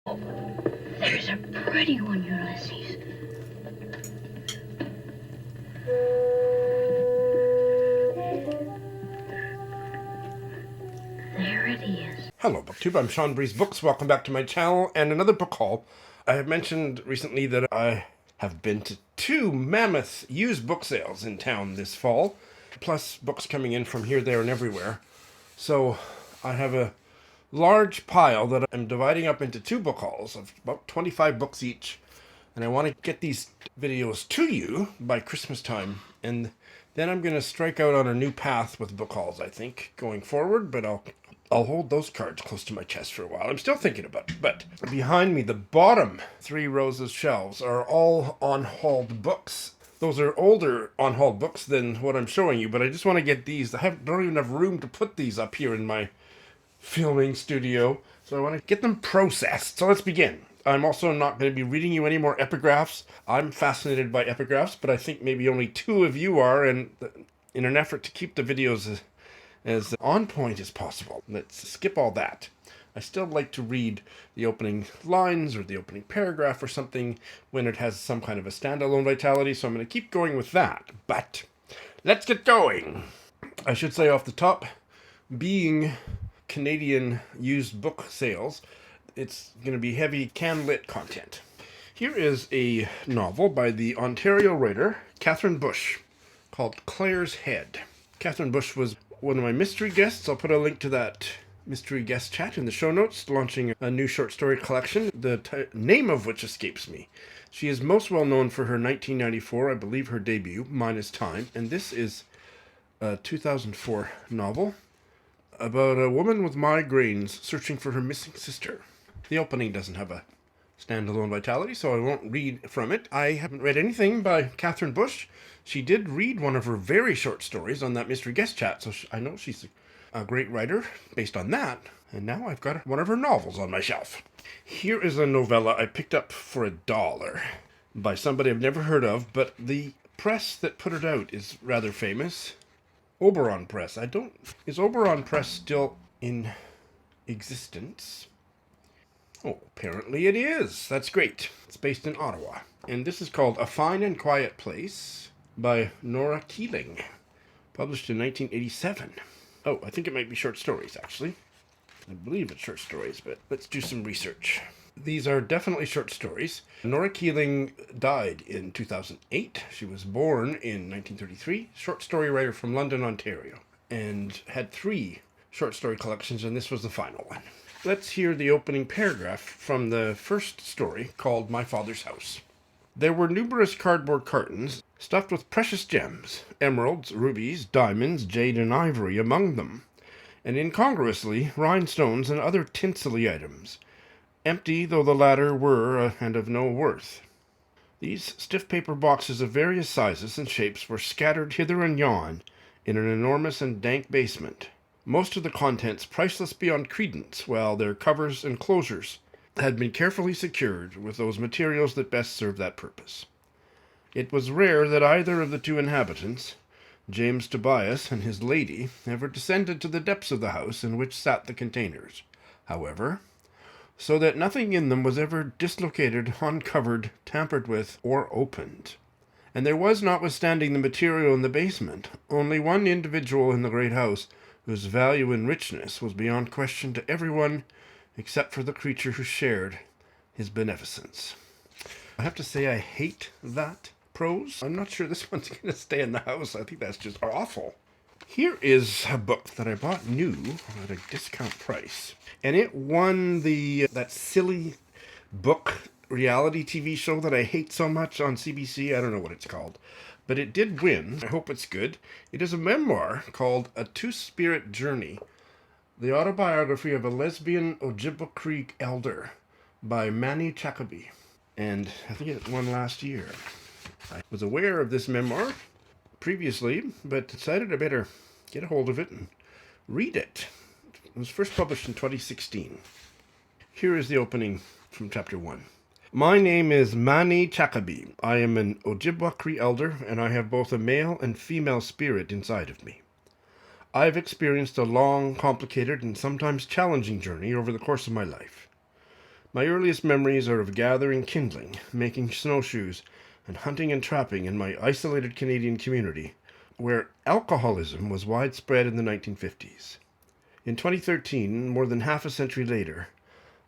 There's a pretty one, Ulysses. There it is. Hello, BookTube. I'm Sean Breeze Books. Welcome back to my channel and another book haul. I have mentioned recently that I have been to 2 mammoth used book sales in town this fall, plus books coming in from here, there, and everywhere. So I have a large pile that I'm dividing up into 2 book hauls of about 25 books each, and I want to get these videos to you by Christmas time, and then I'm going to strike out on a new path with book hauls, I think, going forward, but I'll hold those cards close to my chest for a while. I'm still thinking about it, but behind me, the bottom 3 rows of shelves are all on-hauled books. Those are older on-hauled books than what I'm showing you, but I just want to get these. I don't even have room to put these up here in my filming studio, so I want to get them processed. So let's begin. I'm also not going to be reading you any more epigraphs. I'm fascinated by epigraphs, but I think maybe only 2 of you are, and in an effort to keep the videos as on point as possible, let's skip all that. I still like to read the opening lines or the opening paragraph or something when it has some kind of a standalone vitality, so I'm going to keep going with that. But let's get going. I should say off the top, being Canadian used book sales, it's going to be heavy can-lit content. Here is a novel by the Ontario writer Catherine Bush called Claire's Head. Catherine Bush was one of my mystery guests. I'll put a link to that mystery guest chat in the show notes, launching a new short story collection, the name of which escapes me. She is most well known for her 1994, I believe her debut, Minus Time, and this is a 2004 novel about a woman with migraines searching for her missing sister. The opening doesn't have a standalone vitality, so I won't read from it. I haven't read anything by Catherine Bush. She did read one of her very short stories on that mystery guest chat, so I know she's a great writer based on that, and now I've got one of her novels on my shelf. Here is a novella I picked up for $1 by somebody I've never heard of, but the press that put it out is rather famous. Oberon Press. Is Oberon Press still in existence? Oh, apparently it is. That's great. It's based in Ottawa. And this is called A Fine and Quiet Place by Nora Keeling, published in 1987. Oh, I think it might be short stories, actually. I believe it's short stories, but let's do some research. These are definitely short stories. Nora Keeling died in 2008. She was born in 1933, short story writer from London, Ontario, and had 3 short story collections, and this was the final one. Let's hear the opening paragraph from the first story called My Father's House. There were numerous cardboard cartons stuffed with precious gems, emeralds, rubies, diamonds, jade, and ivory among them, and incongruously rhinestones and other tinselly items, empty though the latter were and of no worth. These stiff paper boxes of various sizes and shapes were scattered hither and yon in an enormous and dank basement, most of the contents priceless beyond credence, while their covers and closures had been carefully secured with those materials that best served that purpose. It was rare that either of the 2 inhabitants, James Tobias and his lady, ever descended to the depths of the house in which sat the containers, however, so that nothing in them was ever dislocated, uncovered, tampered with, or opened. And there was, notwithstanding the material in the basement, only one individual in the great house whose value and richness was beyond question to everyone except for the creature who shared his beneficence. I have to say I hate that prose. I'm not sure this one's going to stay in the house. I think that's just awful. Here is a book that I bought new at a discount price, and it won that silly book reality TV show that I hate so much on CBC. I don't know what it's called, but it did win. I hope it's good. It is a memoir called A Two-Spirit Journey, the autobiography of a lesbian Ojibwa Creek elder by Ma-Nee Chacaby, and I think it won last year. I was aware of this memoir previously, but decided I better get a hold of it and read it. It was first published in 2016. Here is the opening from chapter 1. My name is Ma-Nee Chacaby. I am an Ojibwa Cree elder, and I have both a male and female spirit inside of me. I have experienced a long, complicated, and sometimes challenging journey over the course of my life. My earliest memories are of gathering kindling, making snowshoes, and hunting and trapping in my isolated Canadian community, where alcoholism was widespread in the 1950s. In 2013, more than half a century later,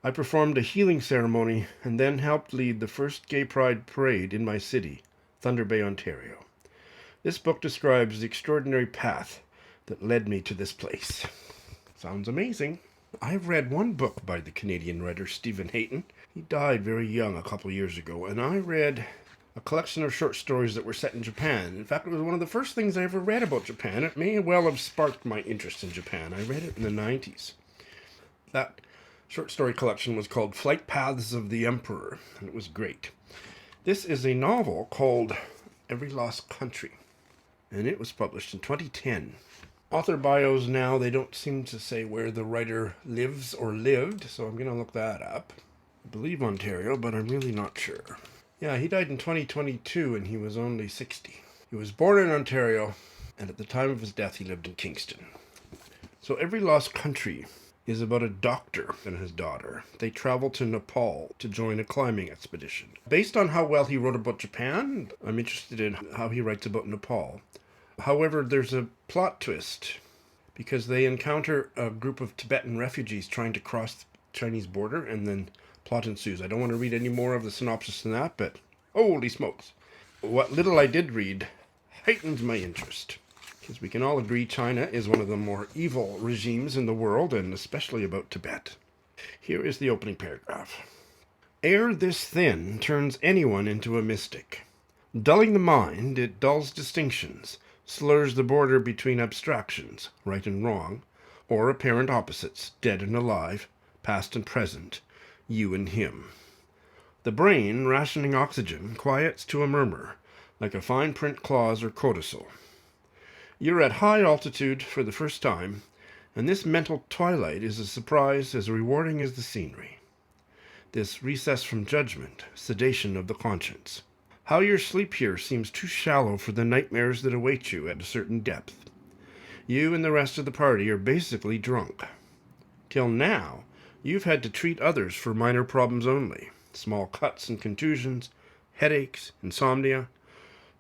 I performed a healing ceremony and then helped lead the first gay pride parade in my city, Thunder Bay, Ontario. This book describes the extraordinary path that led me to this place. Sounds amazing. I've read one book by the Canadian writer Stephen Heighton. He died very young a couple years ago, and I read a collection of short stories that were set in Japan. In fact, it was one of the first things I ever read about Japan. It may well have sparked my interest in Japan. I read it in the 90s. That short story collection was called Flight Paths of the Emperor, and it was great. This is a novel called Every Lost Country, and it was published in 2010. Author bios now, they don't seem to say where the writer lives or lived, so I'm going to look that up. I believe Ontario, but I'm really not sure. Yeah, he died in 2022 and he was only 60. He was born in Ontario, and at the time of his death he lived in Kingston. So Every Lost Country is about a doctor and his daughter. They travel to Nepal to join a climbing expedition. Based on how well he wrote about Japan, I'm interested in how he writes about Nepal. However, there's a plot twist because they encounter a group of Tibetan refugees trying to cross the Chinese border, and then plot ensues. I don't want to read any more of the synopsis than that, but holy smokes. What little I did read heightened my interest, because we can all agree China is one of the more evil regimes in the world, and especially about Tibet. Here is the opening paragraph. Air this thin turns anyone into a mystic. Dulling the mind, it dulls distinctions, slurs the border between abstractions, right and wrong, or apparent opposites, dead and alive, past and present, you and him. The brain, rationing oxygen, quiets to a murmur, like a fine print clause or codicil. You're at high altitude for the first time, and this mental twilight is a surprise as rewarding as the scenery. This recess from judgment, sedation of the conscience. How your sleep here seems too shallow for the nightmares that await you at a certain depth. You and the rest of the party are basically drunk. Till now, you've had to treat others for minor problems only. Small cuts and contusions, headaches, insomnia.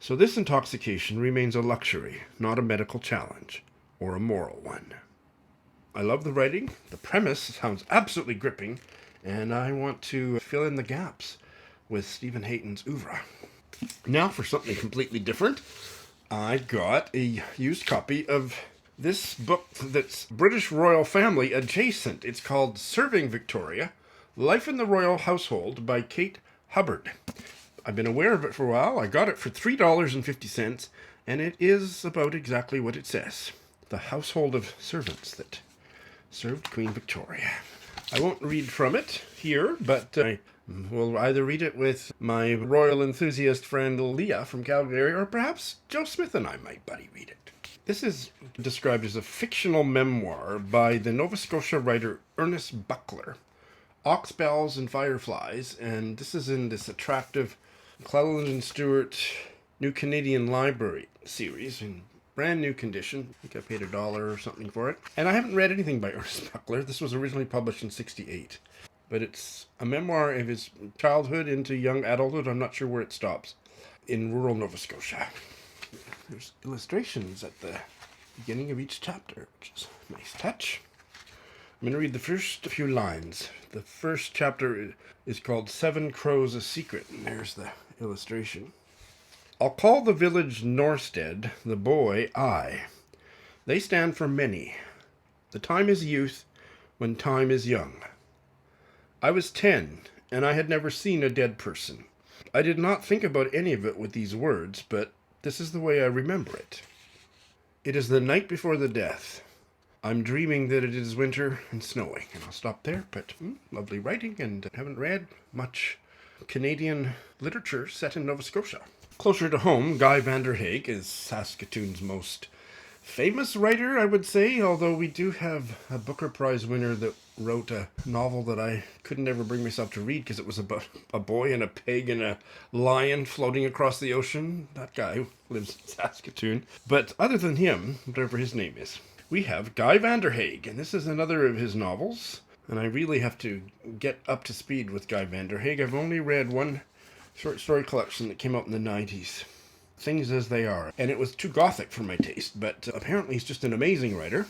So this intoxication remains a luxury, not a medical challenge, or a moral one. I love the writing. The premise sounds absolutely gripping, and I want to fill in the gaps with Stephen Heighton's oeuvre. Now for something completely different. I got a used copy of this book that's British royal family adjacent. It's called Serving Victoria, Life in the Royal Household by Kate Hubbard. I've been aware of it for a while. I got it for $3.50, and it is about exactly what it says. The household of servants that served Queen Victoria. I won't read from it here, but I will either read it with my royal enthusiast friend Leah from Calgary, or perhaps Joe Smith and I might buddy read it. This is described as a fictional memoir by the Nova Scotia writer Ernest Buckler, Oxbells and Fireflies, and this is in this attractive Cleland and Stewart New Canadian Library series in brand new condition. I think I paid $1 or something for it. And I haven't read anything by Ernest Buckler. This was originally published in '68. But it's a memoir of his childhood into young adulthood. I'm not sure where it stops. In rural Nova Scotia. There's illustrations at the beginning of each chapter, which is a nice touch. I'm going to read the first few lines. The first chapter is called 7 Crows a Secret, and there's the illustration. I'll call the village Norstead, the boy I. They stand for many. The time is youth, when time is young. I was 10, and I had never seen a dead person. I did not think about any of it with these words, but this is the way I remember it. It is the night before the death. I'm dreaming that it is winter and snowing, and I'll stop there, but lovely writing, and haven't read much Canadian literature set in Nova Scotia. Closer to home, Guy Vanderhaeghe is Saskatoon's most famous writer, I would say, although we do have a Booker Prize winner that wrote a novel that I couldn't ever bring myself to read because it was about a boy and a pig and a lion floating across the ocean. That guy lives in Saskatoon. But other than him, whatever his name is, we have Guy Vanderhaeghe, and this is another of his novels. and I really have to get up to speed with Guy Vanderhaeghe. I've only read one short story collection that came out in the 90s, Things as They Are, and it was too gothic for my taste, but apparently he's just an amazing writer,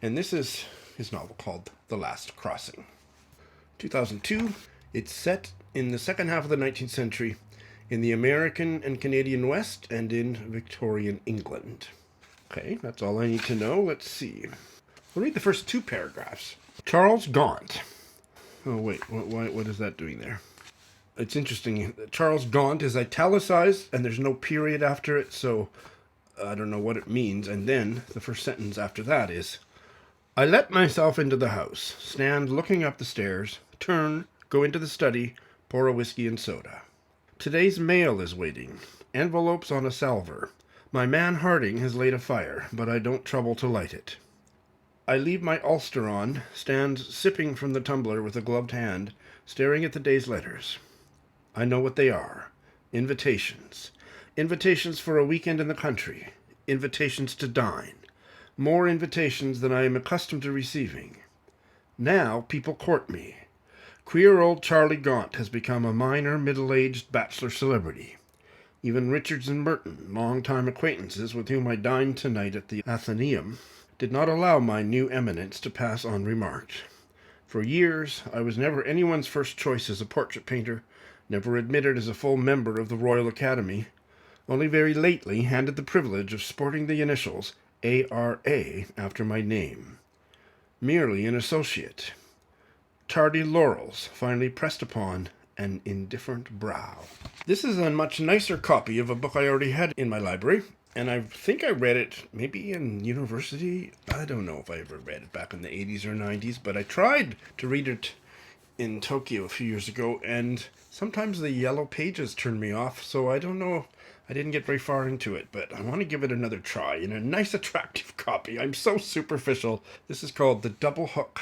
and this is his novel called The Last Crossing. 2002, it's set in the second half of the 19th century in the American and Canadian West and in Victorian England. Okay, that's all I need to know. Let's see. I'll read the first two paragraphs. Charles Gaunt. Oh, wait, what is that doing there? It's interesting. Charles Gaunt is italicized, and there's no period after it, so I don't know what it means. And then the first sentence after that is, I let myself into the house, stand looking up the stairs, turn, go into the study, pour a whiskey and soda. Today's mail is waiting. Envelopes on a salver. My man Harding has laid a fire, but I don't trouble to light it. I leave my ulster on, stand sipping from the tumbler with a gloved hand, staring at the day's letters. I know what they are. Invitations. Invitations for a weekend in the country. Invitations to dine. More invitations than I am accustomed to receiving. Now people court me. Queer old Charlie Gaunt has become a minor, middle-aged bachelor celebrity. Even Richards and Merton, long-time acquaintances with whom I dined tonight at the Athenaeum, did not allow my new eminence to pass unremarked. For years, I was never anyone's first choice as a portrait painter, never admitted as a full member of the Royal Academy, only very lately handed the privilege of sporting the initials A.R.A. after my name. Merely an associate. Tardy laurels finally pressed upon an indifferent brow. This is a much nicer copy of a book I already had in my library, and I think I read it maybe in university. I don't know if I ever read it back in the 80s or 90s, but I tried to read it in Tokyo a few years ago, and sometimes the yellow pages turned me off, so I don't know. I didn't get very far into it, but I want to give it another try in a nice, attractive copy. I'm so superficial. This is called The Double Hook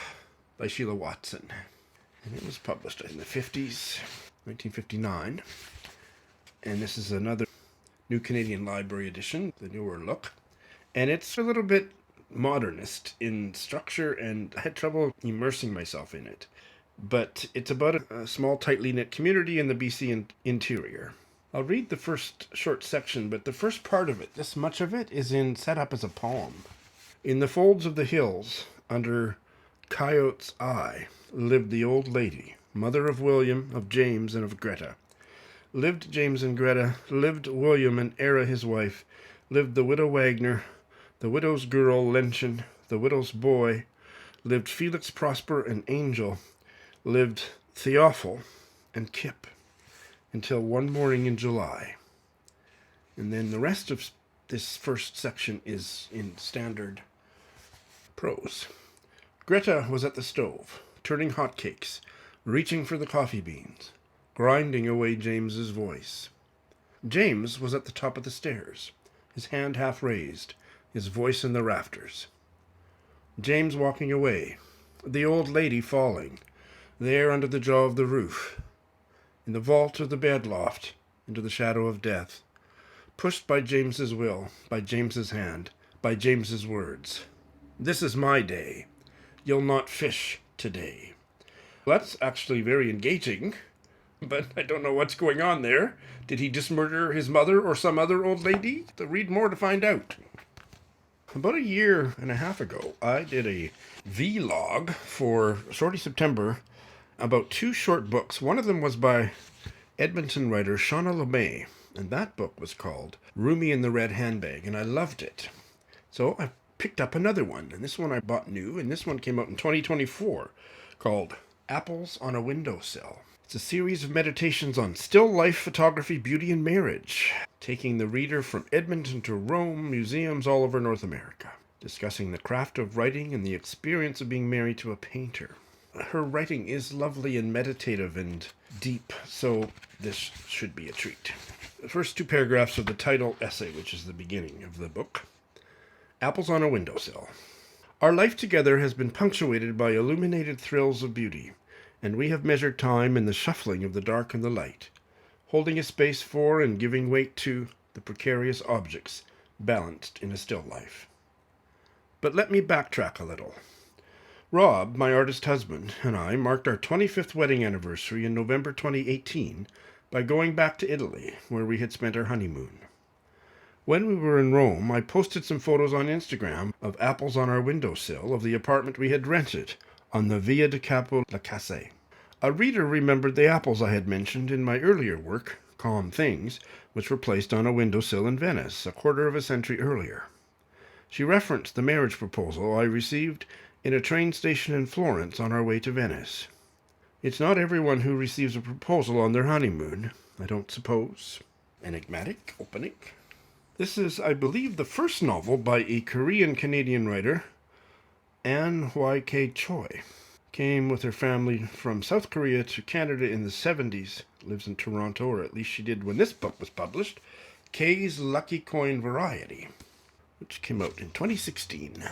by Sheila Watson, and it was published in the 50s, 1959, and this is another New Canadian Library edition, the newer look, and it's a little bit modernist in structure, and I had trouble immersing myself in it. But it's about a small, tightly knit community in the BC interior. I'll read the first short section, but the first part of it, this much of it, is set up as a poem. In the folds of the hills, under Coyote's eye, lived the old lady, mother of William, of James, and of Greta. Lived James and Greta, lived William and Era his wife, lived the widow Wagner, the widow's girl Lenchen, the widow's boy, lived Felix Prosper and Angel, lived Theophil and Kip, until one morning in July. And then the rest of this first section is in standard prose. Greta was at the stove, turning hotcakes, reaching for the coffee beans, grinding away James's voice. James was at the top of the stairs, his hand half raised, his voice in the rafters. James walking away, the old lady falling, there under the jaw of the roof, in the vault of the bed loft, into the shadow of death, pushed by James's will, by James's hand, by James's words. This is my day. You'll not fish today. Well, that's actually very engaging, but I don't know what's going on there. Did he just murder his mother or some other old lady? To read more to find out. About a year and a half ago, I did a vlog for Shorty September about two short books. One of them was by Edmonton writer Shawna Lemay, and that book was called Roomie in the Red Handbag, and I loved it. So I picked up another one, and this one I bought new, and this one came out in 2024, called Apples on a Windowsill. It's a series of meditations on still life, photography, beauty, and marriage, taking the reader from Edmonton to Rome, museums all over North America, discussing the craft of writing and the experience of being married to a painter. Her writing is lovely and meditative and deep, so this should be a treat. The first two paragraphs of the title essay, which is the beginning of the book. Apples on a Windowsill. Our life together has been punctuated by illuminated thrills of beauty, and we have measured time in the shuffling of the dark and the light, holding a space for and giving weight to the precarious objects balanced in a still life. But let me backtrack a little. Rob, my artist husband, and I marked our 25th wedding anniversary in November 2018 by going back to Italy, where we had spent our honeymoon. When we were in Rome, I posted some photos on Instagram of apples on our windowsill of the apartment we had rented on the Via di Capo La Case. A reader remembered the apples I had mentioned in my earlier work, Calm Things, which were placed on a windowsill in Venice a quarter of a century earlier. She referenced the marriage proposal I received in a train station in Florence on our way to Venice. It's not everyone who receives a proposal on their honeymoon, I don't suppose. Enigmatic opening. This is, I believe, the first novel by a Korean-Canadian writer, Anne Y.K. Choi. Came with her family from South Korea to Canada in the 70s. Lives in Toronto, or at least she did when this book was published. Kay's Lucky Coin Variety, which came out in 2016.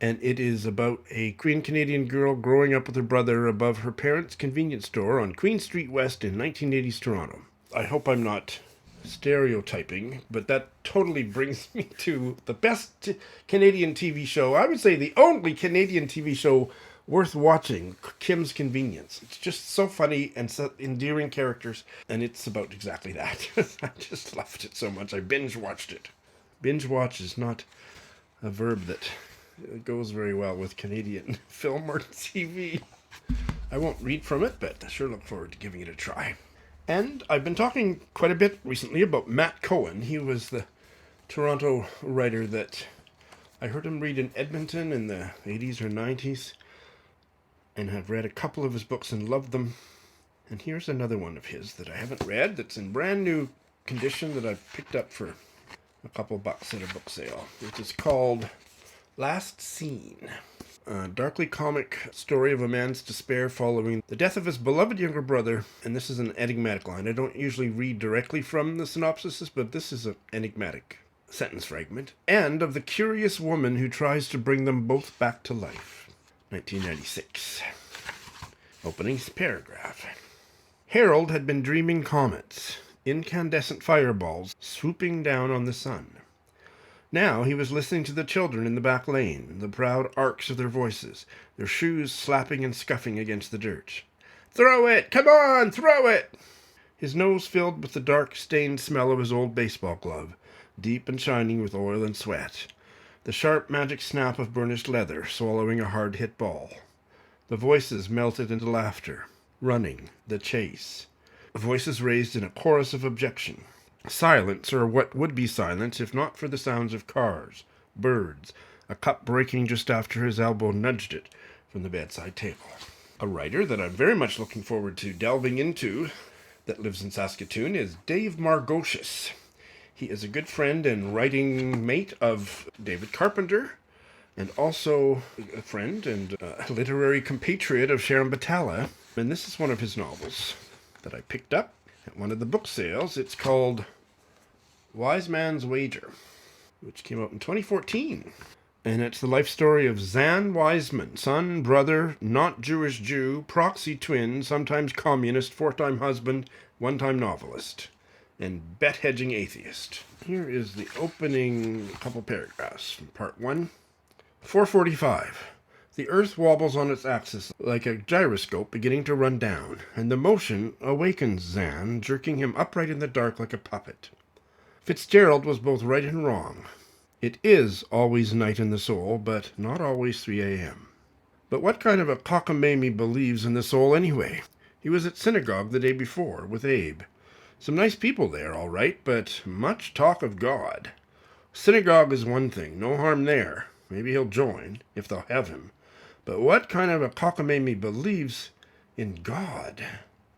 And it is about a Korean-Canadian girl growing up with her brother above her parents' convenience store on Queen Street West in 1980s Toronto. I hope I'm not stereotyping, but that totally brings me to the best Canadian TV show. I would say the only Canadian TV show worth watching, Kim's Convenience. It's just so funny and so endearing characters, and it's about exactly that. I just loved it so much. I binge watched it. Binge watch is not a verb that goes very well with Canadian film or TV. I won't read from it, but I sure look forward to giving it a try. And I've been talking quite a bit recently about Matt Cohen. He was the Toronto writer that I heard him read in Edmonton in the 80s or 90s, and have read a couple of his books and loved them. And here's another one of his that I haven't read that's in brand new condition that I picked up for a couple bucks at a book sale. It is called Last Scene. A darkly comic story of a man's despair following the death of his beloved younger brother. And this is an enigmatic line. I don't usually read directly from the synopsis, but this is an enigmatic sentence fragment. And of the curious woman who tries to bring them both back to life. 1996. Opening paragraph. Harold had been dreaming comets, incandescent fireballs swooping down on the sun. Now he was listening to the children in the back lane, the proud arcs of their voices, their shoes slapping and scuffing against the dirt. "Throw it! Come on, throw it!" His nose filled with the dark, stained smell of his old baseball glove, deep and shining with oil and sweat. The sharp magic snap of burnished leather swallowing a hard-hit ball. The voices melted into laughter. Running, the chase. Voices raised in a chorus of objection. Silence, or what would be silence if not for the sounds of cars, birds, a cup breaking just after his elbow nudged it from the bedside table. A writer that I'm very much looking forward to delving into that lives in Saskatoon is Dave Margoshes. He is a good friend and writing mate of David Carpenter, and also a friend and a literary compatriot of Sharon Batala. And this is one of his novels that I picked up at one of the book sales. It's called Wiseman's Wager, which came out in 2014. And it's the life story of Zan Wiseman, son, brother, not Jewish Jew, proxy twin, sometimes communist, four-time husband, one-time novelist, and bet-hedging atheist. Here is the opening couple paragraphs from part 1. 4:45. The earth wobbles on its axis like a gyroscope beginning to run down, and the motion awakens Zan, jerking him upright in the dark like a puppet. Fitzgerald was both right and wrong. It is always night in the soul, but not always 3 a.m. But what kind of a cockamamie believes in the soul anyway? He was at synagogue the day before with Abe. Some nice people there, all right, but much talk of God. Synagogue is one thing, no harm there. Maybe he'll join, if they'll have him. But what kind of a cockamamie believes in God?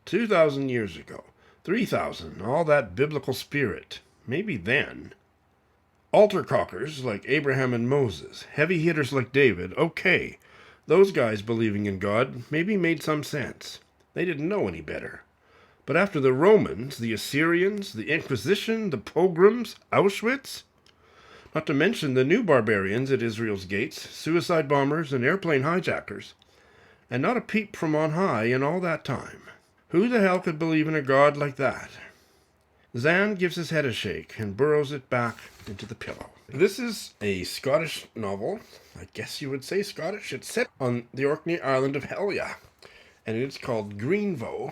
2,000 years ago, 3,000, all that biblical spirit. Maybe then. Altar cockers like Abraham and Moses, heavy hitters like David, okay. Those guys believing in God maybe made some sense. They didn't know any better. But after the Romans, the Assyrians, the Inquisition, the pogroms, Auschwitz, not to mention the new barbarians at Israel's gates, suicide bombers and airplane hijackers, and not a peep from on high in all that time. Who the hell could believe in a God like that? Zan gives his head a shake and burrows it back into the pillow. This is a Scottish novel. I guess you would say Scottish. It's set on the Orkney island of Helya, and it's called Greenvoe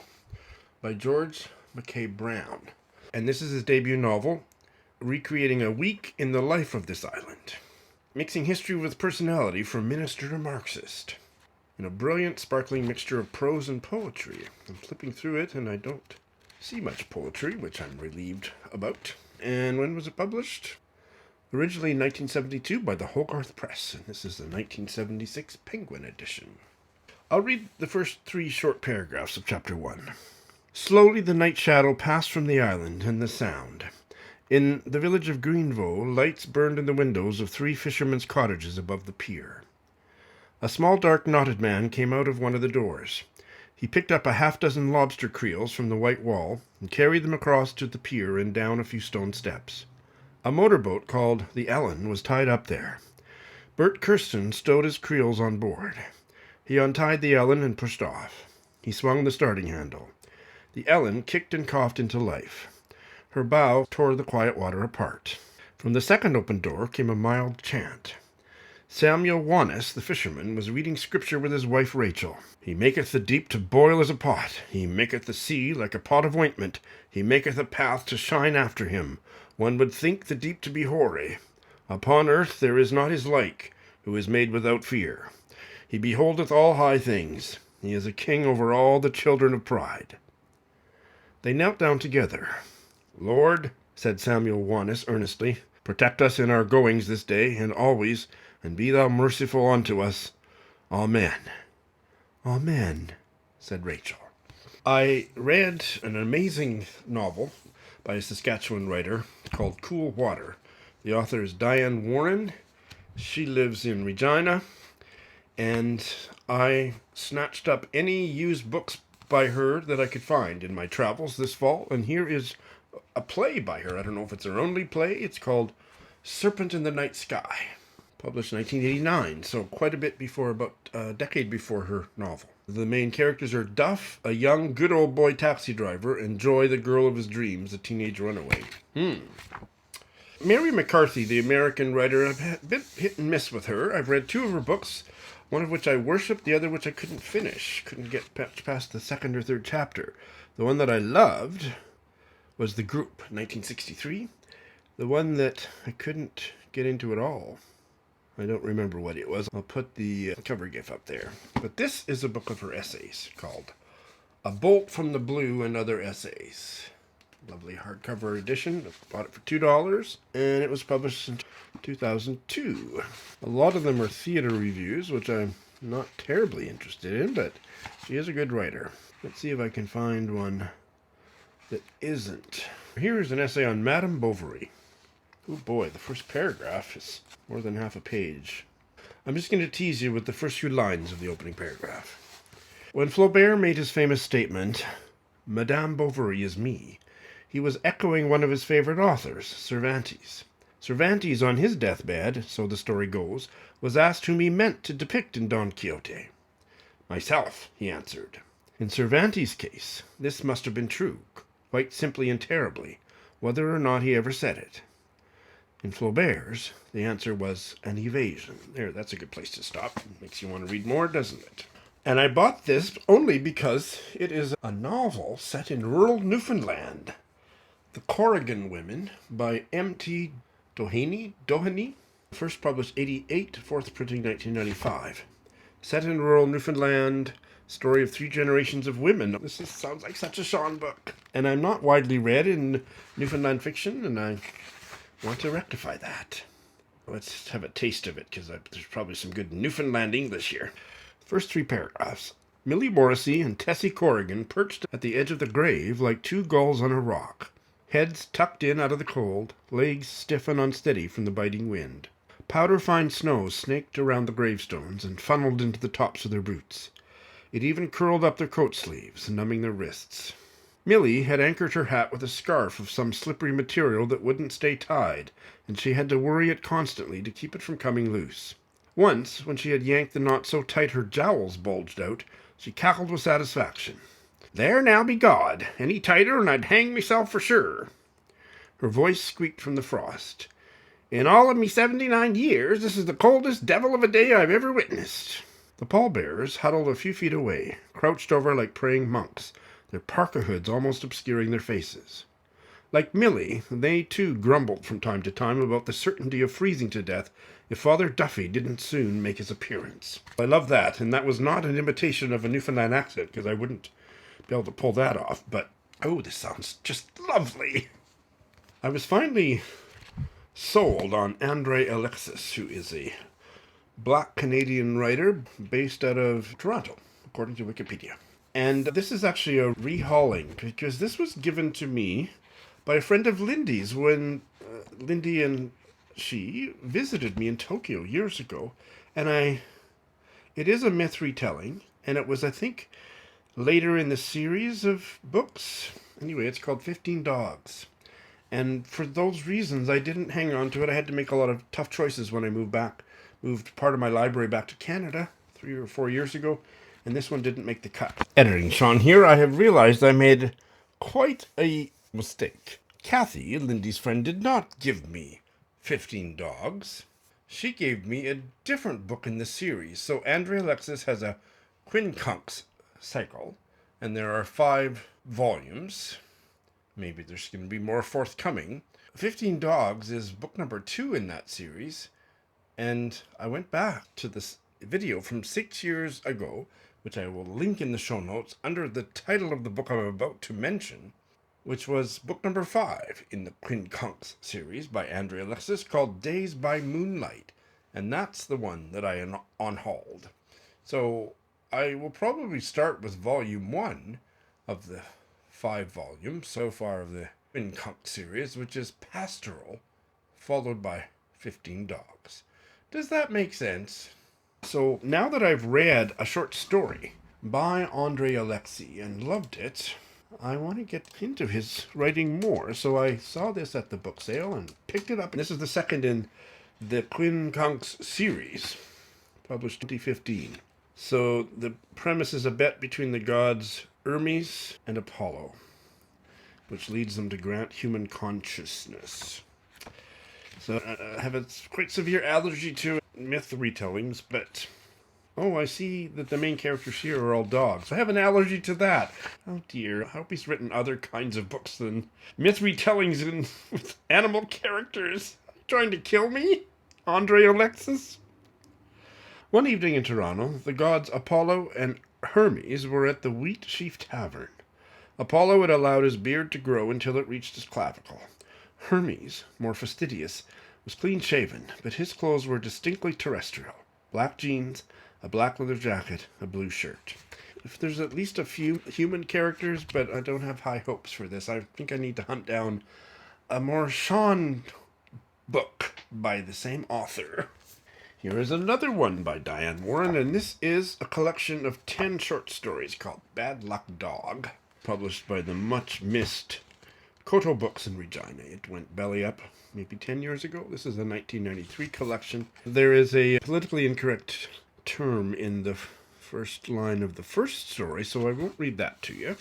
by George Mackay Brown. And this is his debut novel, recreating a week in the life of this island, mixing history with personality from minister to Marxist, in a brilliant, sparkling mixture of prose and poetry. I'm flipping through it, and I don't see much poetry, which I'm relieved about. And when was it published? Originally in 1972 by the Hogarth Press, and this is the 1976 Penguin edition. I'll read the first 3 short paragraphs of Chapter 1. Slowly the night shadow passed from the island and the sound. In the village of Greenvoe, lights burned in the windows of 3 fishermen's cottages above the pier. A small, dark, knotted man came out of one of the doors. He picked up a half-dozen lobster creels from the white wall and carried them across to the pier and down a few stone steps. A motorboat called the Ellen was tied up there. Bert Kirsten stowed his creels on board. He untied the Ellen and pushed off. He swung the starting handle. The Ellen kicked and coughed into life. Her bow tore the quiet water apart. From the second open door came a mild chant. Samuel Wannis, the fisherman, was reading scripture with his wife Rachel. He maketh the deep to boil as a pot. He maketh the sea like a pot of ointment. He maketh a path to shine after him. One would think the deep to be hoary. Upon earth there is not his like, who is made without fear. He beholdeth all high things. He is a king over all the children of pride. They knelt down together. Lord, said Samuel Wannis earnestly, protect us in our goings this day and always, and be thou merciful unto us. Amen. Amen, said Rachel. I read an amazing novel by a Saskatchewan writer called Cool Water. The author is Dianne Warren. She lives in Regina, and I snatched up any used books by her that I could find in my travels this fall, and here is a play by her. I don't know if it's her only play. It's called Serpent in the Night Sky, published in 1989, so quite a bit before, about a decade before her novel. The main characters are Duff, a young, good old boy taxi driver, and Joy, the girl of his dreams, a teenage runaway. Mary McCarthy, the American writer, I've had a bit hit and miss with her. I've read 2 of her books, one of which I worshipped, the other which I couldn't finish. Couldn't get past the 2nd or 3rd chapter. The one that I loved was The Group, 1963. The one that I couldn't get into at all, I don't remember what it was. I'll put the cover gif up there. But this is a book of her essays called A Bolt from the Blue and Other Essays. Lovely hardcover edition. I bought it for $2, and it was published in 2002. A lot of them are theater reviews, which I'm not terribly interested in, but she is a good writer. Let's see if I can find one that isn't. Here is an essay on Madame Bovary. Oh boy, the first paragraph is more than half a page. I'm just going to tease you with the first few lines of the opening paragraph. When Flaubert made his famous statement, Madame Bovary is me, he was echoing one of his favorite authors, Cervantes. Cervantes, on his deathbed, so the story goes, was asked whom he meant to depict in Don Quixote. Myself, he answered. In Cervantes' case, this must have been true, quite simply and terribly, whether or not he ever said it. In Flaubert's, the answer was an evasion. There, that's a good place to stop. Makes you want to read more, doesn't it? And I bought this only because it is a novel set in rural Newfoundland. The Corrigan Women by M.T. Dohaney, first published 88, fourth printing 1995. Set in rural Newfoundland, story of 3 generations of women. Sounds like such a Sean book. And I'm not widely read in Newfoundland fiction, and I want to rectify that. Let's have a taste of it, because there's probably some good Newfoundland English here. First 3 paragraphs. Millie Morrissey and Tessie Corrigan perched at the edge of the grave like 2 gulls on a rock. Heads tucked in out of the cold, legs stiff and unsteady from the biting wind. Powder-fine snow snaked around the gravestones and funneled into the tops of their boots. It even curled up their coat sleeves, numbing their wrists. Millie had anchored her hat with a scarf of some slippery material that wouldn't stay tied, and she had to worry it constantly to keep it from coming loose. Once, when she had yanked the knot so tight her jowls bulged out, she cackled with satisfaction. There now be God, any tighter and I'd hang myself for sure. Her voice squeaked from the frost. In all of me 79 years, this is the coldest devil of a day I've ever witnessed. The pallbearers huddled a few feet away, crouched over like praying monks, their parka hoods almost obscuring their faces. Like Milly, they too grumbled from time to time about the certainty of freezing to death if Father Duffy didn't soon make his appearance. I love that, and that was not an imitation of a Newfoundland accent, because I wouldn't be able to pull that off, but, oh, this sounds just lovely. I was finally sold on André Alexis, who is a Black Canadian writer based out of Toronto, according to Wikipedia. And this is actually a rehauling, because this was given to me by a friend of Lindy's when Lindy and she visited me in Tokyo years ago. And it is a myth retelling, and it was, I think, later in the series of books. Anyway, it's called 15 Dogs. And for those reasons, I didn't hang on to it. I had to make a lot of tough choices when I moved part of my library back to Canada 3 or 4 years ago, and this one didn't make the cut. Editing Sean here, I have realized I made quite a mistake. Kathy, Lindy's friend, did not give me 15 Dogs. She gave me a different book in the series. So André Alexis has a quincunx cycle, and there are 5 volumes. Maybe there's going to be more forthcoming. 15 Dogs is book number 2 in that series, and I went back to this video from 6 years ago, which I will link in the show notes under the title of the book I'm about to mention, which was book number 5 in the quincunx series by André Alexis, called Days by Moonlight, and that's the one that I unhauled. So I will probably start with volume 1 of the 5 volumes so far of the quincunx series, which is Pastoral, followed by 15 Dogs. Does that make sense? So now that I've read a short story by André Alexis and loved it, I want to get into his writing more. So I saw this at the book sale and picked it up. And this is the second in the quincunx series, published 2015. So the premise is a bet between the gods Hermes and Apollo, which leads them to grant human consciousness. So I have a quite severe allergy to myth retellings, but oh, I see that the main characters here are all dogs. I have an allergy to that. Oh dear, I hope he's written other kinds of books than myth retellings with animal characters. Trying to kill me? André Alexis? One evening in Toronto, the gods Apollo and Hermes were at the Wheat Sheaf Tavern. Apollo had allowed his beard to grow until it reached his clavicle. Hermes, more fastidious, was clean-shaven, but his clothes were distinctly terrestrial. Black jeans, a black leather jacket, a blue shirt. If there's at least a few human characters, but I don't have high hopes for this. I think I need to hunt down a more Sean book by the same author. Here is another one by Dianne Warren, and this is a collection of 10 short stories called Bad Luck Dog, published by the much-missed Koto Books in Regina. It went belly up maybe 10 years ago. This is a 1993 collection. There is a politically incorrect term in the first line of the first story, so I won't read that to you.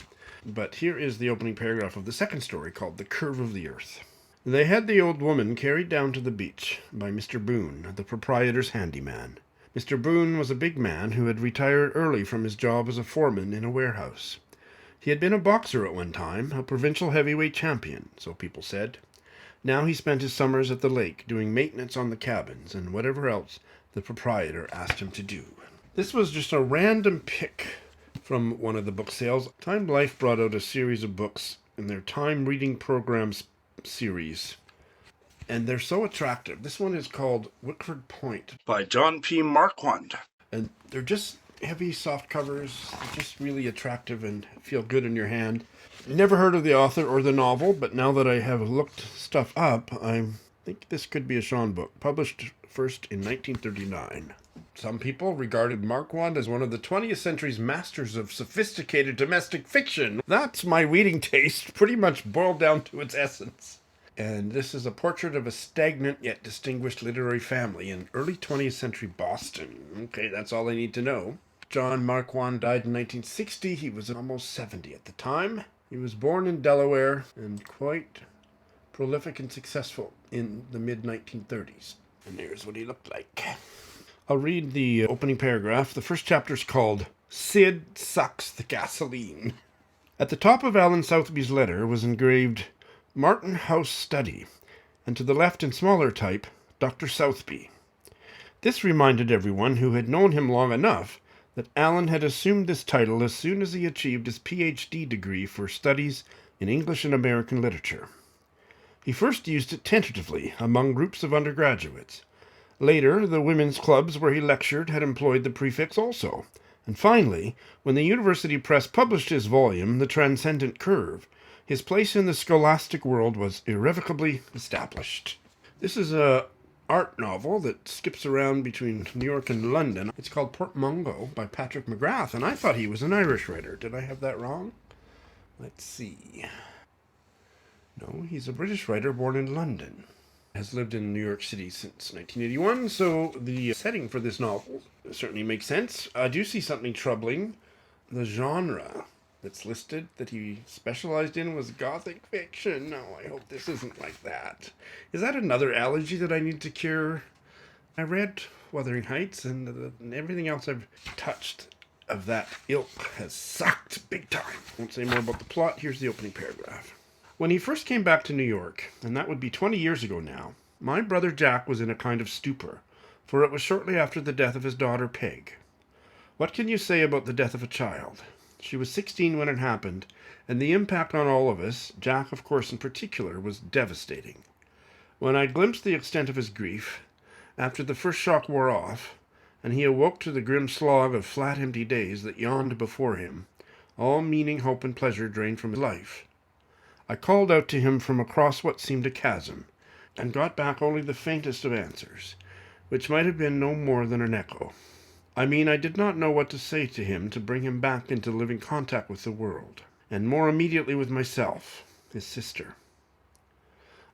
But here is the opening paragraph of the second story, called The Curve of the Earth. They had the old woman carried down to the beach by Mr. Boone, the proprietor's handyman. Mr. Boone was a big man who had retired early from his job as a foreman in a warehouse. He had been a boxer at one time, a provincial heavyweight champion, so people said. Now he spent his summers at the lake doing maintenance on the cabins and whatever else the proprietor asked him to do. This was just a random pick from one of the book sales. Time Life brought out a series of books in their Time Reading Programs series, and they're so attractive. This one is called Wickford Point by John P. Marquand, and they're just heavy, soft covers, just really attractive and feel good in your hand. Never heard of the author or the novel, but now that I have looked stuff up, I think this could be a Sean book, published first in 1939. Some people regarded Marquand as one of the 20th century's masters of sophisticated domestic fiction. That's my reading taste, pretty much boiled down to its essence. And this is a portrait of a stagnant yet distinguished literary family in early 20th century Boston. Okay, that's all I need to know. John Marquand died in 1960. He was almost 70 at the time. He was born in Delaware and quite prolific and successful in the mid-1930s. And there's what he looked like. I'll read the opening paragraph. The first chapter is called Sid Sucks the Gasoline. At the top of Alan Southby's letter was engraved Martin House Study, and to the left in smaller type, Dr. Southby. This reminded everyone who had known him long enough that Alan had assumed this title as soon as he achieved his Ph.D. degree for studies in English and American literature. He first used it tentatively among groups of undergraduates. Later, the women's clubs where he lectured had employed the prefix also. And finally, when the university press published his volume, The Transcendent Curve, his place in the scholastic world was irrevocably established. This is a art novel that skips around between New York and London. It's called Port Mungo by Patrick McGrath, and I thought he was an Irish writer. Did I have that wrong? Let's see. No, he's a British writer born in London. Has lived in New York City since 1981, so the setting for this novel certainly makes sense. I do see something troubling. The genre that's listed that he specialized in was Gothic fiction. No, I hope this isn't like that. Is that another allergy that I need to cure? I read Wuthering Heights, and everything else I've touched of that ilk has sucked big time. Won't say more about the plot. Here's the opening paragraph. When he first came back to New York, and that would be 20 years ago now, my brother Jack was in a kind of stupor, for it was shortly after the death of his daughter Peg. What can you say about the death of a child? She was 16 when it happened, and the impact on all of us, Jack of course in particular, was devastating. When I glimpsed the extent of his grief, after the first shock wore off, and he awoke to the grim slog of flat empty days that yawned before him, all meaning, hope, and pleasure drained from his life, I called out to him from across what seemed a chasm, and got back only the faintest of answers, which might have been no more than an echo. I mean, I did not know what to say to him to bring him back into living contact with the world, and more immediately with myself, his sister.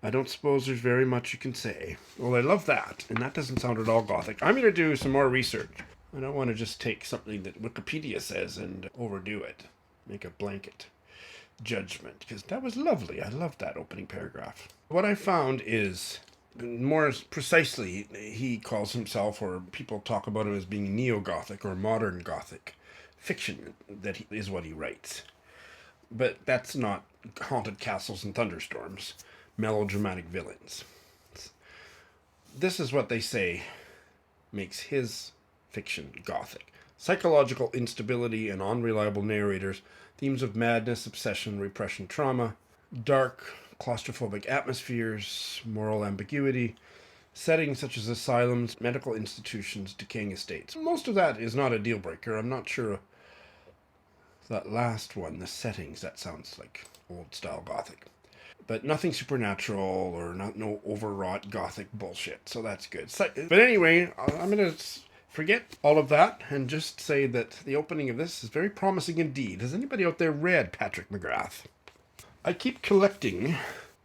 I don't suppose there's very much you can say. Well, I love that, and that doesn't sound at all Gothic. I'm going to do some more research. I don't want to just take something that Wikipedia says and overdo it, make a blanket judgment, because that was lovely. I loved that opening paragraph. What I found is, more precisely, he calls himself, or people talk about him as being neo-Gothic or modern Gothic fiction, that is what he writes. But that's not haunted castles and thunderstorms, melodramatic villains. This is what they say makes his fiction Gothic. Psychological instability and unreliable narrators, themes of madness, obsession, repression, trauma, dark, claustrophobic atmospheres, moral ambiguity, settings such as asylums, medical institutions, decaying estates. Most of that is not a deal breaker. I'm not sure that last one, the settings, that sounds like old-style Gothic. But nothing supernatural or no overwrought Gothic bullshit, so that's good. But anyway, I'm going to forget all of that and just say that the opening of this is very promising indeed. Has anybody out there read Patrick McGrath? I keep collecting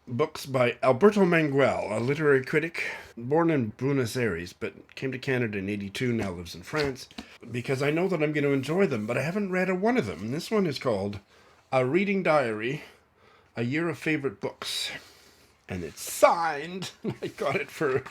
books by Alberto Manguel, a literary critic, born in Buenos Aires, but came to Canada in 1982, now lives in France, because I know that I'm going to enjoy them, but I haven't read a one of them. This one is called A Reading Diary, A Year of Favorite Books, and it's signed. I got it for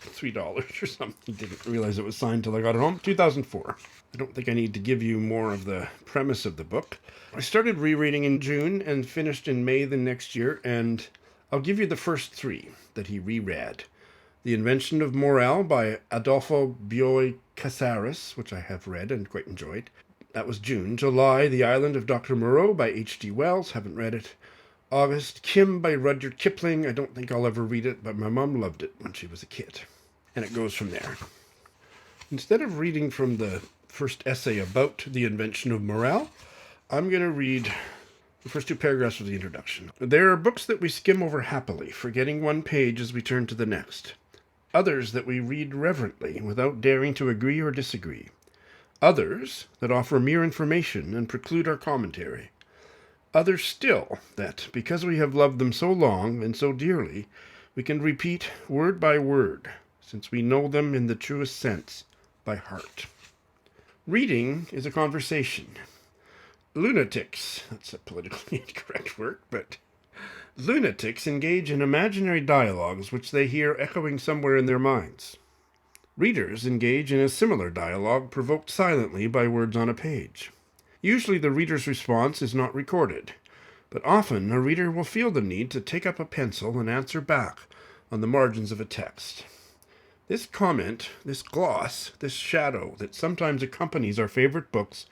$3 or something. Didn't realize it was signed till I got it home. 2004. I don't think I need to give you more of the premise of the book. I started rereading in June and finished in May the next year, and I'll give you the first three that he reread. The Invention of Morale by Adolfo Bioy Casares, which I have read and quite enjoyed. That was June. July, The Island of Dr. Moreau by H.G. Wells. Haven't read it. August, Kim by Rudyard Kipling. I don't think I'll ever read it, but my mom loved it when she was a kid. And it goes from there. Instead of reading from the first essay about the invention of morale, I'm going to read the first two paragraphs of the introduction. There are books that we skim over happily, forgetting one page as we turn to the next. Others that we read reverently, without daring to agree or disagree. Others that offer mere information and preclude our commentary. Others still that, because we have loved them so long and so dearly, we can repeat word by word, since we know them in the truest sense, by heart. Reading is a conversation. Lunatics, that's a politically incorrect word, but Lunatics engage in imaginary dialogues which they hear echoing somewhere in their minds. Readers engage in a similar dialogue provoked silently by words on a page. Usually the reader's response is not recorded, but often a reader will feel the need to take up a pencil and answer back on the margins of a text. This comment, this gloss, this shadow that sometimes accompanies our favorite books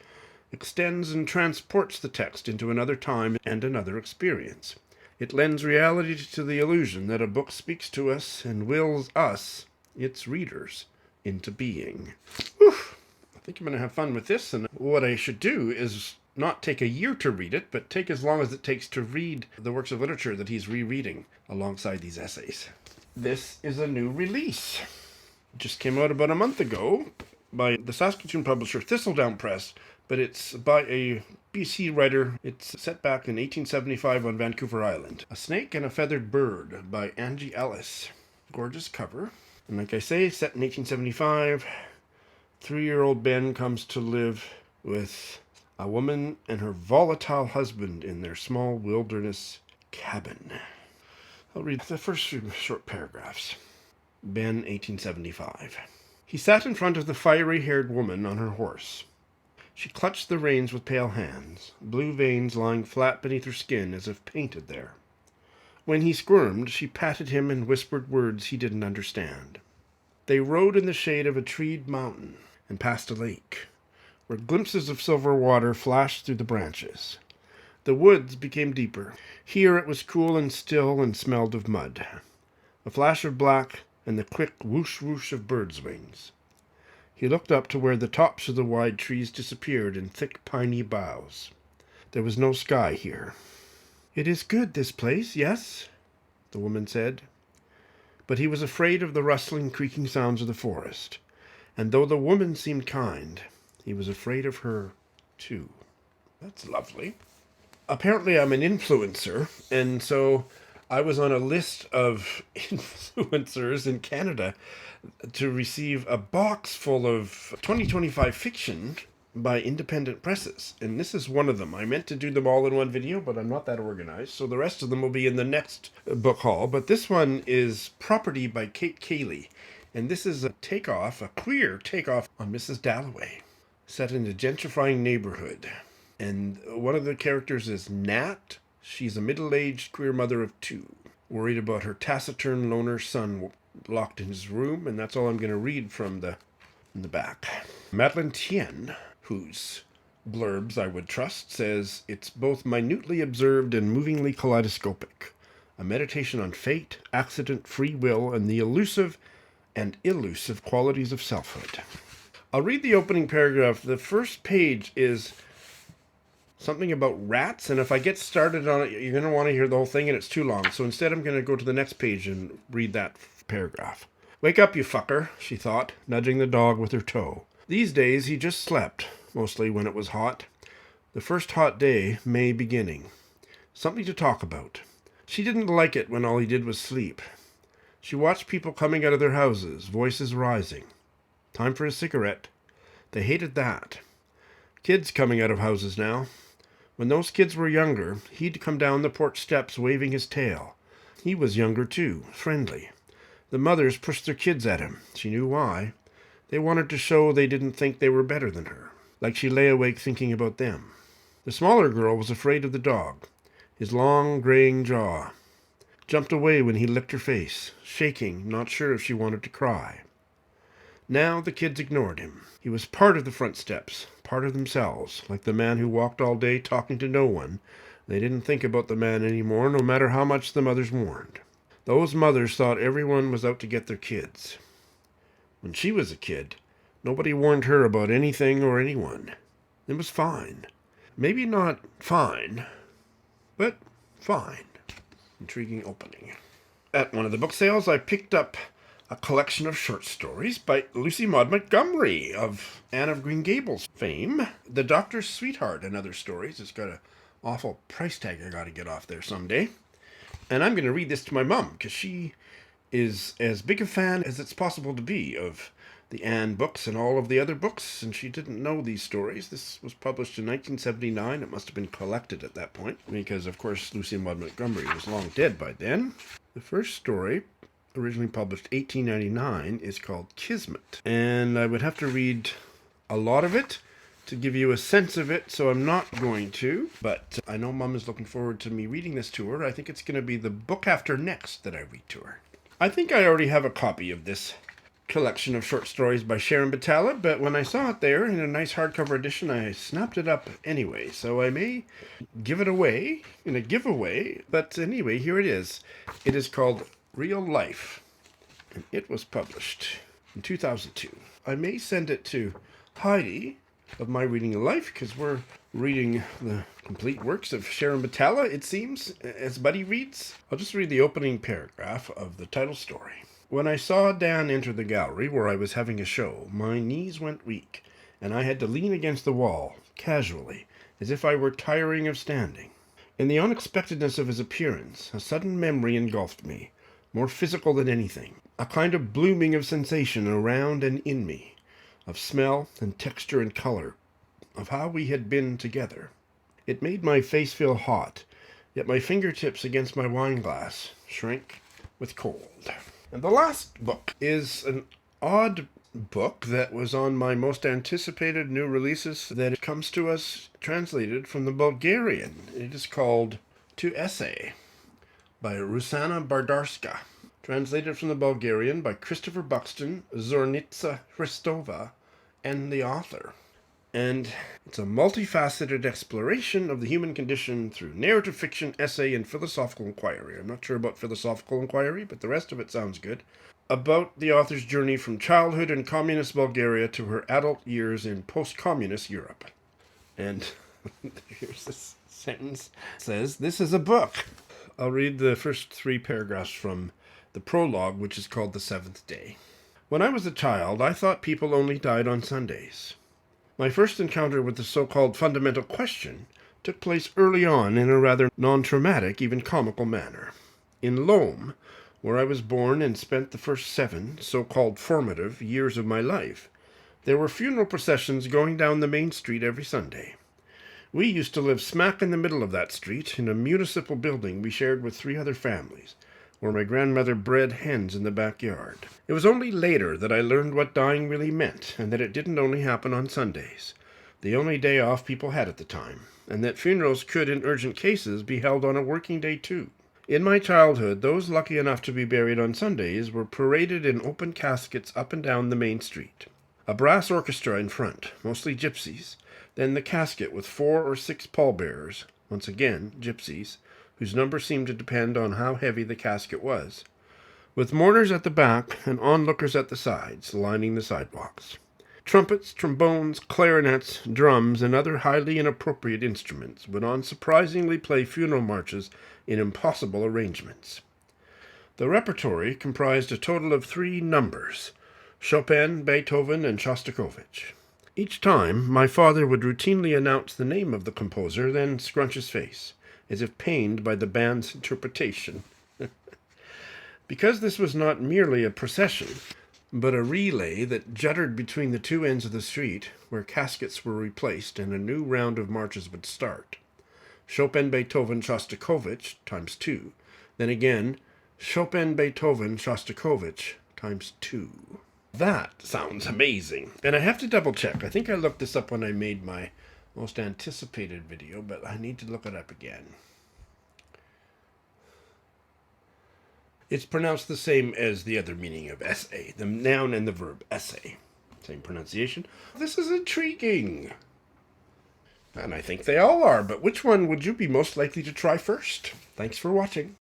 extends and transports the text into another time and another experience. It lends reality to the illusion that a book speaks to us and wills us, its readers, into being. Whew. I think I'm going to have fun with this, and what I should do is not take a year to read it, but take as long as it takes to read the works of literature that he's rereading alongside these essays. This is a new release. It just came out about a month ago by the Saskatoon publisher Thistledown Press, but it's by a BC writer. It's set back in 1875 on Vancouver Island. A Snake and a Feathered Bird by Angie Ellis. Gorgeous cover. And like I say, set in 1875, 3-year-old Ben comes to live with a woman and her volatile husband in their small wilderness cabin. I'll read the first few short paragraphs. Ben, 1875. He sat in front of the fiery-haired woman on her horse. She clutched the reins with pale hands, blue veins lying flat beneath her skin as if painted there. When he squirmed, she patted him and whispered words he didn't understand. They rode in the shade of a treed mountain and past a lake, where glimpses of silver water flashed through the branches. The woods became deeper. Here it was cool and still and smelled of mud. A flash of black and the quick whoosh-whoosh of birds' wings. He looked up to where the tops of the wide trees disappeared in thick piney boughs. There was no sky here. "It is good, this place, yes?" the woman said. But he was afraid of the rustling, creaking sounds of the forest, and though the woman seemed kind, he was afraid of her, too. That's lovely. Apparently I'm an influencer, and so I was on a list of influencers in Canada to receive a box full of 2025 fiction by independent presses, and this is one of them. I meant to do them all in one video, but I'm not that organized, so the rest of them will be in the next book haul. But this one is Property by Kate Cayley, and this is a queer takeoff on Mrs. Dalloway, set in a gentrifying neighborhood. And one of the characters is Nat. She's a middle-aged queer mother of 2, worried about her taciturn loner son locked in his room, and that's all I'm going to read from in the back. Madeleine Tien, whose blurbs I would trust, says it's both minutely observed and movingly kaleidoscopic. A meditation on fate, accident, free will, and the elusive and elusive qualities of selfhood. I'll read the opening paragraph. The first page is something about rats, and if I get started on it, you're going to want to hear the whole thing, and it's too long. So instead I'm going to go to the next page and read that paragraph. "Wake up, you fucker," she thought, nudging the dog with her toe. These days he just slept, mostly when it was hot. The first hot day, May beginning. Something to talk about. She didn't like it when all he did was sleep. She watched people coming out of their houses, voices rising. Time for a cigarette. They hated that. Kids coming out of houses now. When those kids were younger, he'd come down the porch steps waving his tail. He was younger too, friendly. The mothers pushed their kids at him. She knew why. They wanted to show they didn't think they were better than her, like she lay awake thinking about them. The smaller girl was afraid of the dog, his long, graying jaw. Jumped away when he licked her face, shaking, not sure if she wanted to cry. Now the kids ignored him. He was part of the front steps, part of themselves, like the man who walked all day talking to no one. They didn't think about the man anymore, no matter how much the mothers warned. Those mothers thought everyone was out to get their kids. When she was a kid, nobody warned her about anything or anyone. It was fine. Maybe not fine, but fine. Intriguing opening. At one of the book sales, I picked up a collection of short stories by Lucy Maud Montgomery of Anne of Green Gables fame. The Doctor's Sweetheart and Other Stories. It's got an awful price tag I got to get off there someday. And I'm going to read this to my mom, because she is as big a fan as it's possible to be of Anne books and all of the other books, and she didn't know these stories. This was published in 1979. It must have been collected at that point, because, of course, Lucy Maud Montgomery was long dead by then. The first story, originally published 1899, is called Kismet, and I would have to read a lot of it to give you a sense of it, so I'm not going to, but I know Mum is looking forward to me reading this to her. I think it's going to be the book after next that I read to her. I think I already have a copy of this collection of short stories by Sharon Batalla, but when I saw it there in a nice hardcover edition, I snapped it up anyway, so I may give it away in a giveaway, but anyway, here it is. It is called Real Life, and it was published in 2002. I may send it to Heidi of My Reading Life, because we're reading the complete works of Sharon Batalla, it seems, as Buddy reads. I'll just read the opening paragraph of the title story. When I saw Dan enter the gallery where I was having a show, my knees went weak, and I had to lean against the wall, casually, as if I were tiring of standing. In the unexpectedness of his appearance, a sudden memory engulfed me, more physical than anything, a kind of blooming of sensation around and in me, of smell and texture and color, of how we had been together. It made my face feel hot, yet my fingertips against my wine-glass shrank with cold. And the last book is an odd book that was on my most anticipated new releases that comes to us translated from the Bulgarian. It is called To Essay by Rusana Bardarska. Translated from the Bulgarian by Christopher Buxton, Zornitsa Hristova, and the author. And it's a multifaceted exploration of the human condition through narrative fiction, essay, and philosophical inquiry. I'm not sure about philosophical inquiry, but the rest of it sounds good. About the author's journey from childhood in communist Bulgaria to her adult years in post-communist Europe. And here's this sentence. It says, "This is a book." I'll read the first 3 paragraphs from the prologue, which is called The Seventh Day. When I was a child, I thought people only died on Sundays. My first encounter with the so-called fundamental question took place early on in a rather non-traumatic, even comical manner. In Loam, where I was born and spent the first 7, so-called formative, years of my life, there were funeral processions going down the main street every Sunday. We used to live smack in the middle of that street in a municipal building we shared with 3 other families, where my grandmother bred hens in the backyard. It was only later that I learned what dying really meant, and that it didn't only happen on Sundays, the only day off people had at the time, and that funerals could, in urgent cases, be held on a working day too. In my childhood, those lucky enough to be buried on Sundays were paraded in open caskets up and down the main street. A brass orchestra in front, mostly gypsies, then the casket with 4 or 6 pallbearers, once again gypsies, whose number seemed to depend on how heavy the casket was, with mourners at the back and onlookers at the sides, lining the sidewalks. Trumpets, trombones, clarinets, drums, and other highly inappropriate instruments would unsurprisingly play funeral marches in impossible arrangements. The repertory comprised a total of 3 numbers: Chopin, Beethoven, and Shostakovich. Each time, my father would routinely announce the name of the composer, then scrunch his face, as if pained by the band's interpretation. Because this was not merely a procession, but a relay that jutted between the 2 ends of the street, where caskets were replaced and a new round of marches would start. Chopin, Beethoven, Shostakovich, times 2. Then again, Chopin, Beethoven, Shostakovich, times 2. That sounds amazing. And I have to double check. I think I looked this up when I made my most anticipated video, but I need to look it up again. It's pronounced the same as the other meaning of essay, the noun and the verb essay. Same pronunciation. This is intriguing. And I think they all are, but which one would you be most likely to try first? Thanks for watching.